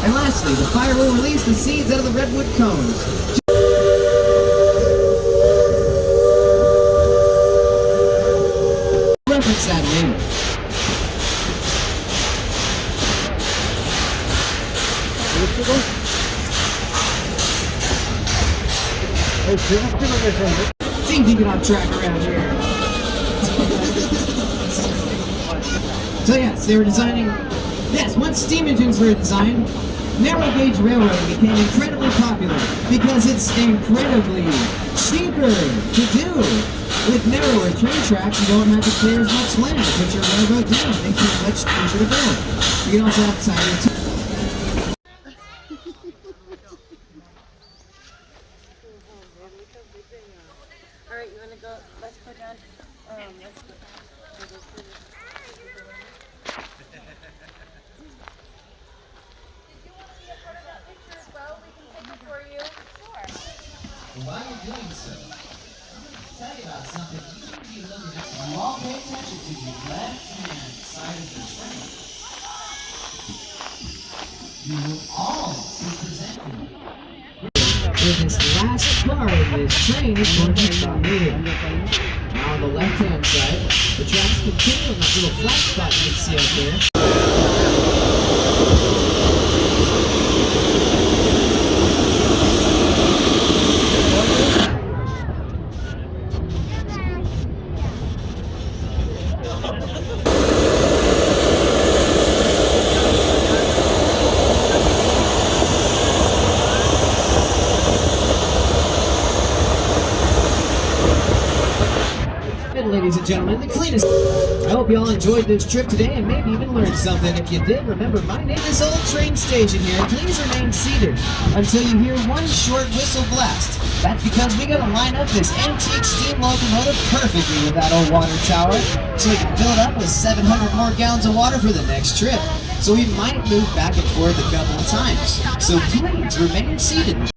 And lastly, the fire will release the seeds out of the redwood cones. Reference that later. Seems you get off track around here. So yes, they were designing. Yes, once steam engines were designed, narrow gauge railroading became incredibly popular because it's incredibly cheaper to do. With narrower train tracks, you don't have to clear as much land to put your railroad down. It makes it much easier to build. You can also have tighter. All right, you want to go? Let's go down. Let's go. While you're doing so, I'll tell you about something you should be looking at. You all pay attention to the left-hand side of the train. You will all be presented with this last car of this train is going to stop here. Now on the left-hand side, the tracks continue in that little flat spot you can see up there. Ladies and gentlemen, the cleanest. I hope you all enjoyed this trip today and maybe even learned something. If you did, remember my name is Old Train Station here. Please remain seated until you hear one short whistle blast. That's because we gotta line up this antique steam locomotive perfectly with that old water tower so we can fill it up with 700 more gallons of water for the next trip. So we might move back and forth a couple of times. So please remain seated.